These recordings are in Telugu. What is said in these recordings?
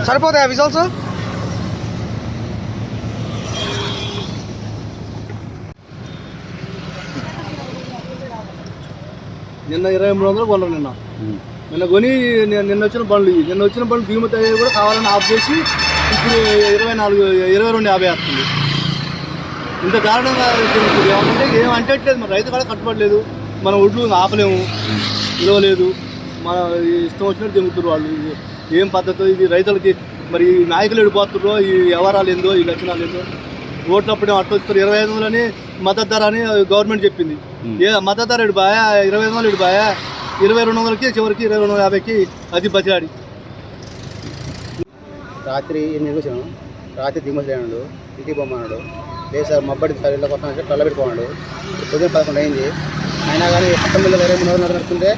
సరిపోతాయా విజువల్స్? నిన్న 2300 కొనరు. నిన్న కొని నిన్న వచ్చిన బండ్లు దిగుమతి అయ్యేవి కూడా కావాలని ఆఫ్ చేసి ఇప్పుడు 2250 వస్తుంది. ఇంత దారుణంగా ఏమంటే ఏం అంటట్లేదు. మన రైతు కూడా కట్టుబడలేదు. మన ఒడ్లు ఆపలేము, విలువలేదు. మన ఇష్టం వచ్చినట్టు దిగుతున్నారు వాళ్ళు. ఏం పద్ధతి ఇది? రైతులకి మరి నాయకులు ఎడిపోతుర్రో, ఈ వ్యవహారాలు ఏందో, ఈ లక్షణాలు ఏందో. ఓట్లప్పుడే అట్టు వస్తారు. 2500 మద్దతు ధర అని గవర్నమెంట్ చెప్పింది. మద్దతు ధర ఎడిపోయా, 2500 ఎడిపోయా, 2200కి చివరికి 2250కి అది బతిలాడి. రాత్రి 8 వచ్చాను. రాత్రి దిమ్మలేనాడు, ఇంటికి పొమ్మన్నాడు. లేదు సార్ మబ్బడి సార్ ఇళ్ళకి వస్తానంటే టల్ల పెట్టుకున్నాడు. ఉదయం 11 అయింది. అయినా కానీ 1923 నడుస్తుంటే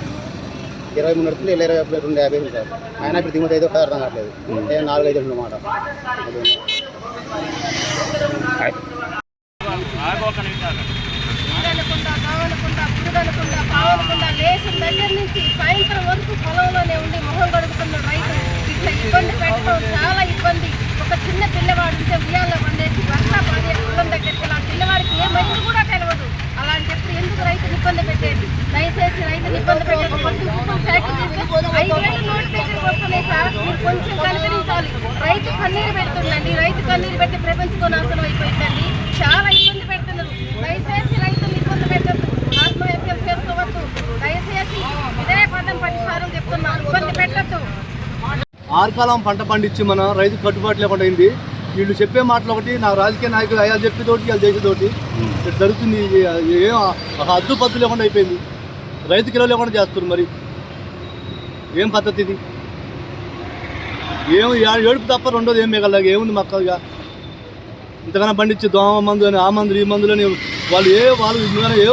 23 నడుతుంటే 2250 సార్. అయినా ఇప్పుడు దిగుమతి అయితే అర్థం కావట్లేదు. 4-5 అన్నమాట. సాయంత్రం వరకు పొలంలోనే ఉండి మొహం గడుపుతున్న రైతు ఇట్లా ఇబ్బంది పెట్టడం చాలా ఇబ్బంది. ఒక చిన్న పిల్లవాడు ఉంటే ఉయ్యాల్లో పండేసి వర్ష పడే పొలం దగ్గరికి ఆ పిల్లవాడికి ఏ మంది కూడా తెలియదు. అలాంటప్పుడు ఎందుకు రైతుని ఇబ్బంది పెట్టేది? దయచేసి రైతుని ఇబ్బంది పెట్టేది. సైకిల్ చేస్తే 5 వేల నోటిఫికేషన్ వస్తున్నాయి సార్. మీరు కొంచెం కనికరించాలి. రైతు కన్నీరు పెడుతుందండి. రైతు కన్నీరు పెట్టి ప్రపంచంతో నాశనం అయిపోయిందండి. చాలా ఇబ్బంది పెడుతున్నారు. దయచేసి రైతుని ఇబ్బంది పెట్టద్దు. ఆత్మహత్యలు చేసుకోవద్దు. దయచేసి ఇదే పదం 10 సార్లు చెప్తున్నాను. ఇబ్బంది పెట్టద్దు. ఆరుకాలం పంట పండించి మన రైతు కట్టుబాటు లేకుండా అయింది. వీళ్ళు చెప్పే మాటలు ఒకటి, నాకు రాజకీయ నాయకులు అయ్యాలు చెప్పేతోటి, వాళ్ళు చేసేతోటి జరుగుతుంది. ఏం హద్దు పద్దు లేకుండా అయిపోయింది. రైతు కిలో లేకుండా చేస్తున్నారు. మరి ఏం పద్ధతి ఇది? ఏడుపు తప్ప రెండోది ఏం మిగలగా ఏముంది మొక్క? ఇక ఇంతకన్నా పండించి దోమ మందు అని, ఆ మందులు, ఈ మందులని వాళ్ళు ఏ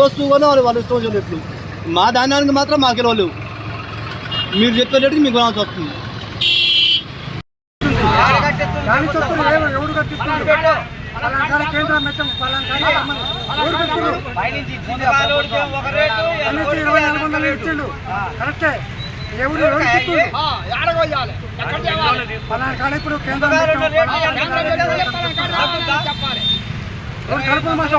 వస్తువు కొనో వాళ్ళు ఇష్టం వచ్చినట్లు. మా ధాన్యానికి మాత్రం మా కిలో లేవు. మీరు చెప్పే రేటుకి మీకు కొనాల్సి వస్తుంది. కరెక్టే. ఎవరు ఇప్పుడు కేంద్రం కలుపు మాట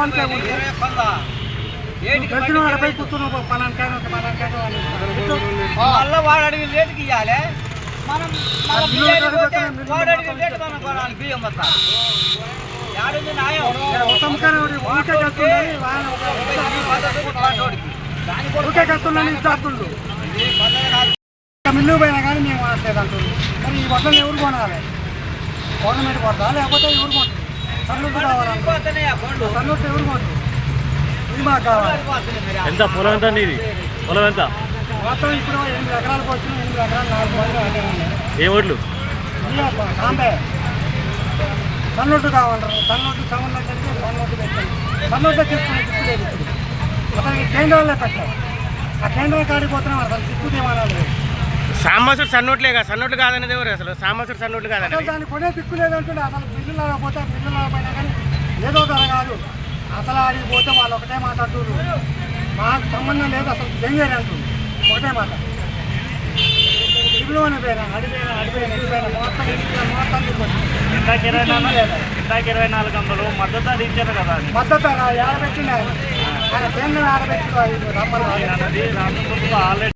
తెలిసిన వాడిపై కూర్చున్నావు. పలానా వాడు అడిగిన రేటుకి ఇవ్వాలి. మనం ఊకే కడుతున్నాను ఇస్తాడుతుండ్రు. మిల్లు పోయినా కానీ మేము కొనట్లేదు అంటున్నాం. మరి ఈ వడ్లను ఎవరు కొనాలి? గవర్నమెంట్ కొడతా లేకపోతే ఎవరు కొంటారు? సన్నూరు కావాలంటే సన్నూరు ఎవరు కొంటారు? ఇది మాకు కావాలి. ఎంత పొలం ఎంత? నీది పొలం ఎంత? మొత్తం ఇప్పుడు 8 ఎకరాలకు వచ్చిన 8 ఎకరాలు 4 మంది. ఏ ఓట్లు? సాంబే సన్నోటు కావాలంటారు. సన్నోటు సన్నోటు పెట్టండి. సన్నోటు తీసుకునే దిక్కు లేదు. ఇప్పుడు అసలు కేంద్రాల్లో పెట్టారు. ఆ కేంద్రం కాడికి పోతున్నాం. అసలు దిక్కు ఏమనాలి? సాంబసుడు సన్నోట్లే కదా, సన్నోట్లు కాదనేది ఎవరు? అసలు సాంబసుడు సన్నోట్లు కాదని దాన్ని కొనే దిక్కు లేదంటుండే. అసలు బిల్లులో పోతే బిల్లులో పోయినా కానీ ఏదో ధర కాదు. అసలు ఆడికి పోతే వాళ్ళు ఒకటే మాట్లాడుతున్నారు. మాకు సంబంధం లేదు, అసలు దెంగేది అంటుంది ఒకటే మాట. ఒడ్లు అని పోయినా అడిపోయినా మొత్తం ఇందాక 2400 మద్దతు ధర ఇచ్చారు కదా అని. మద్దతు ఆడబెట్టింది ఆయన కేంద్రం ఆడబెట్టి రమ్మని రాష్ట్ర ప్రభుత్వం ఆల్రెడీ